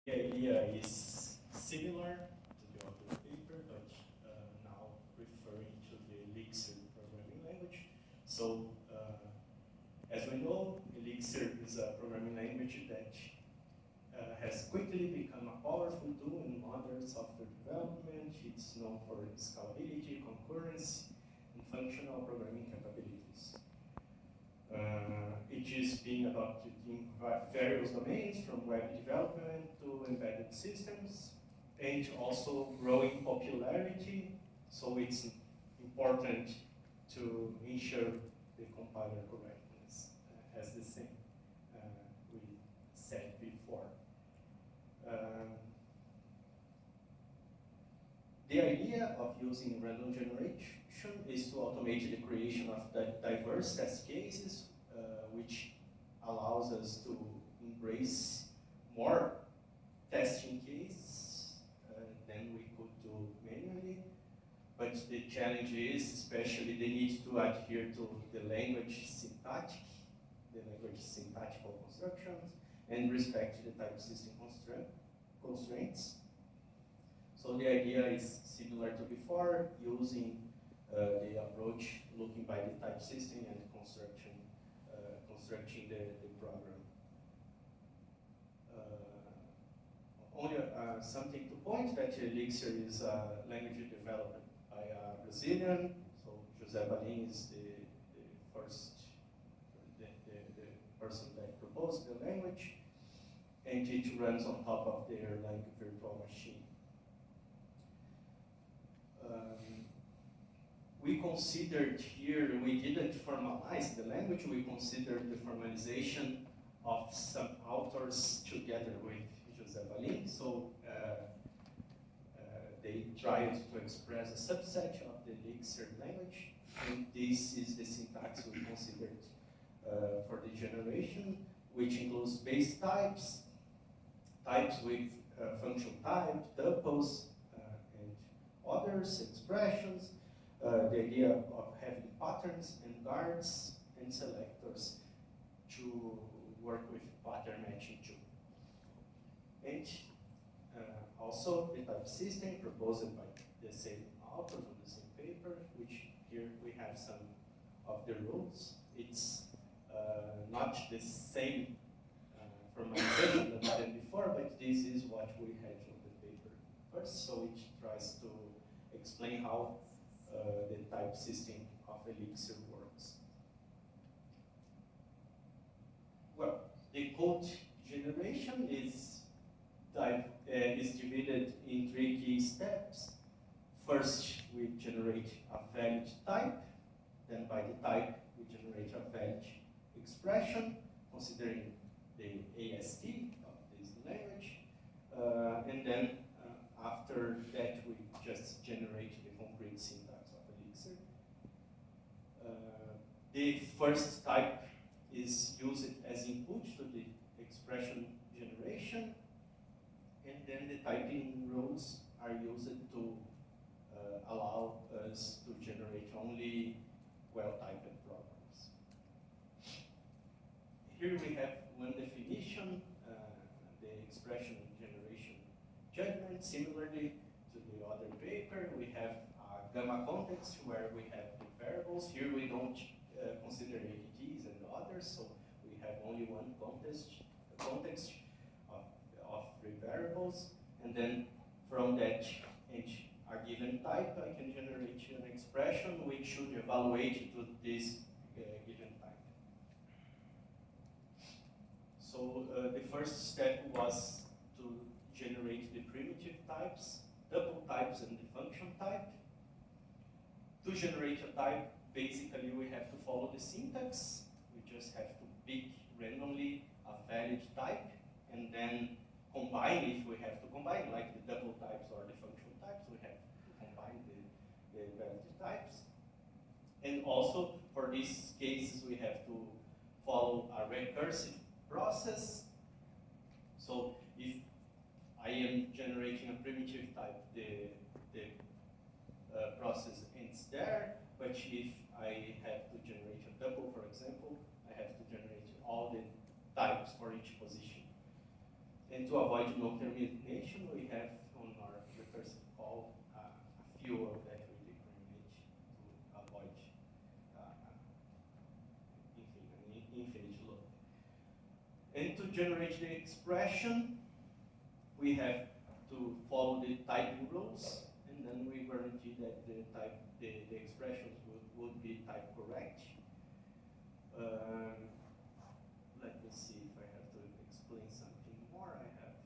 The idea is similar to the other paper, but now referring to the Elixir programming language. So, as we know, Elixir is a programming language that has quickly become a powerful tool in modern software development. It's known for its scalability, concurrency, and functional programming capabilities. It is being adopted in various domains, from web development to embedded systems, and also growing popularity. So it's important to ensure the compiler correctness, as the same we said before. The idea of using random generation is to automate the creation of diverse test cases, which allows us to embrace more testing cases than we could do manually. But the challenge is, especially, the need to adhere to the language syntactical constructions, and respect the type system constraints. So the idea is similar to before, using the approach looking by the type system and constructing the program. Only something to point that Elixir is a language developed by a Brazilian. So José Valim is the person that proposed the language, and it runs on top of their virtual machine. We considered here, we didn't formalize the language, we considered the formalization of some authors together with José Valim. So they tried to express a subset of the Elixir language, and this is the syntax we considered for the generation, which includes base types, types with function type, tuples, and others, expressions, the idea of having patterns and guards and selectors to work with pattern matching too. And also the type system proposed by the same author on the same paper, which here we have some of the rules. It's not the same formalization than before, but this is what we had on the paper first. So it tries to explain how the type system of Elixir works. Well, the code generation is divided in 3 key steps. First, we generate a valid type. Then by the type, we generate a valid expression, considering the AST of this language. And then after that, we just generate the concrete syntax of Elixir. The first type is used as input to the expression generation, and then the typing rules are used to allow us to generate only well-typed programs. Here we have one definition, the expression generation judgment. Similarly to the other paper, we have a gamma context where we have the variables. Here we don't consider ADTs and others, so we have only one context of 3 variables, and then from that and a given type, I can generate an expression which should evaluate to this given type. So the first step was to generate the primitive types, tuple types, and the function type. To generate a type, basically we have to follow the syntax. We just have to pick randomly a valid type, and then combine, if we have to combine, like the tuple types or the function types, we have to combine the valid types. And also, for these cases, we have to follow a recursive process. So if I am generating a primitive type, the process ends there, but if I have to generate a tuple, for example, I have to generate all the types for each position. And to avoid non-termination, we have on our recursive call a few that we decrement to avoid an infinite loop. And to generate the expression, we have to follow the typing rules, and then we guarantee that the expressions would be type correct. Let me see if I have to explain something more. I have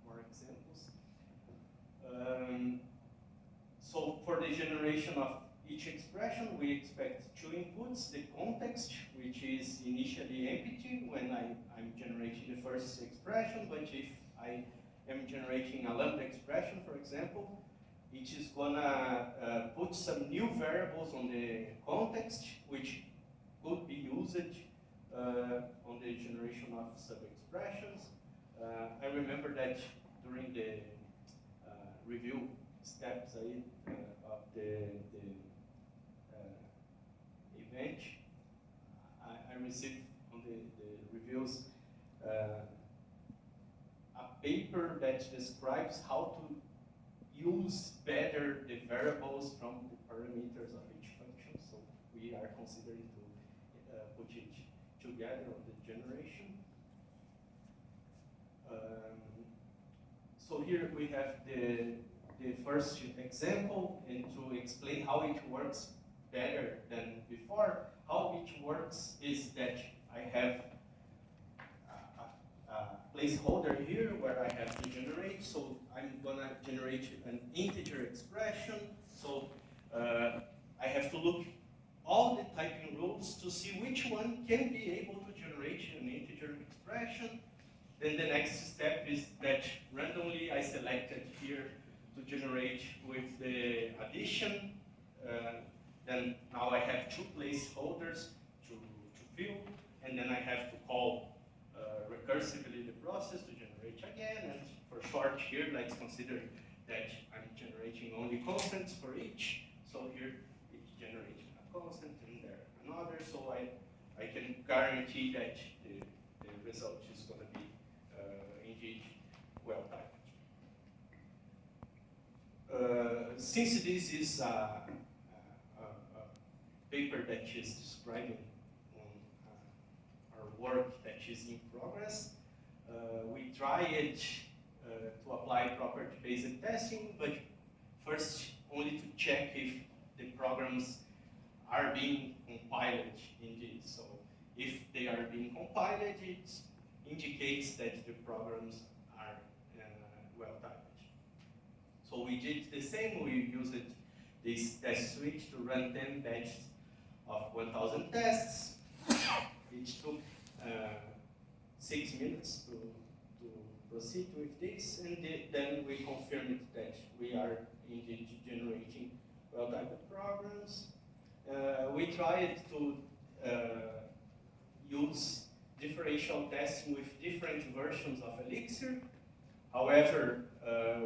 more examples. So for the generation of each expression, we expect two inputs: the context, which is initially empty when I'm generating the first expression, but if I am generating a lambda expression, for example, it is gonna put some new variables on the context, which could be used on the generation of sub-expressions. I remember that during the review steps of the event, I received on the reviews a paper that describes how to use better the variables from the parameters of each function. So we are considering to put it together on the generation. So here we have the first example, and to explain how it works better than before, how it works is that I have a placeholder here where I have to generate. So I'm gonna generate an integer expression. So I have to look all the typing rules to see which one can be able to generate an integer expression. Then the next step is that randomly I selected here to generate with the addition. Then now I have two placeholders to fill, and then I have to call recursively the process to generate again. And for short here, let's consider that I'm generating only constants for each. So here it's generating a constant and there another. So I can guarantee that the result is going to be indeed well typed. Since this is a paper that is describing our work that is in progress, we tried to apply property-based testing, but first only to check if the programs are being compiled indeed. So if they are being compiled, it indicates that the programs are well typed. So we did the same. We used this test suite to run 10 batches of 1,000 tests. It took 6 minutes to proceed with this, and then we confirmed that we are indeed generating well-typed programs. We tried to use differential testing with different versions of Elixir. However,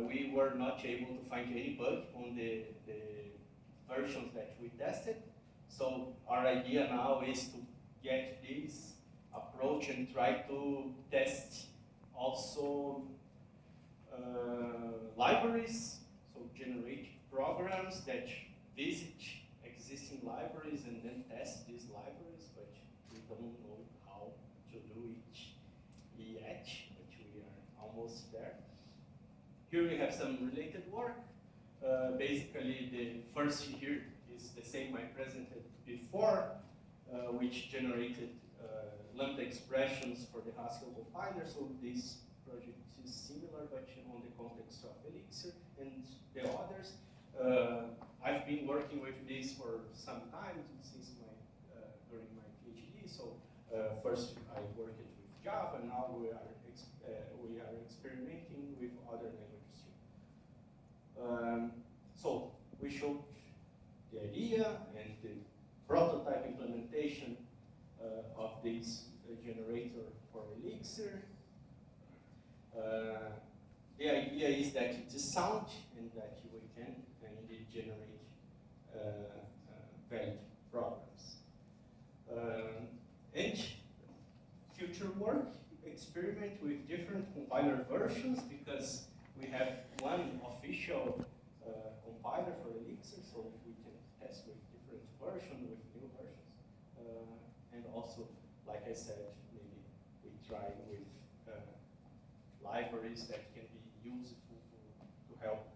we were not able to find any bug on the versions that we tested. So our idea now is to get this approach and try to test also libraries, so generate programs that visit existing libraries and then test these libraries, but we don't know how to do it yet, but we are almost there. Here we have some related work. Basically, the first here is the same I presented before, which generated lambda expressions for the Haskell compiler. So this project is similar, but on the context of Elixir and the others. I've been working with this for some time, since during my PhD. So first I worked with Java, and now we are experimenting with other languages too. So we showed the idea and the prototype implementation of this generator for Elixir. The idea is that it is sound and that we can indeed generate valid programs. And future work, experiment with different compiler versions, because we have one official compiler for Elixir, so we can test with different versions, with new versions. And also, like I said, maybe we try with libraries that can be useful to help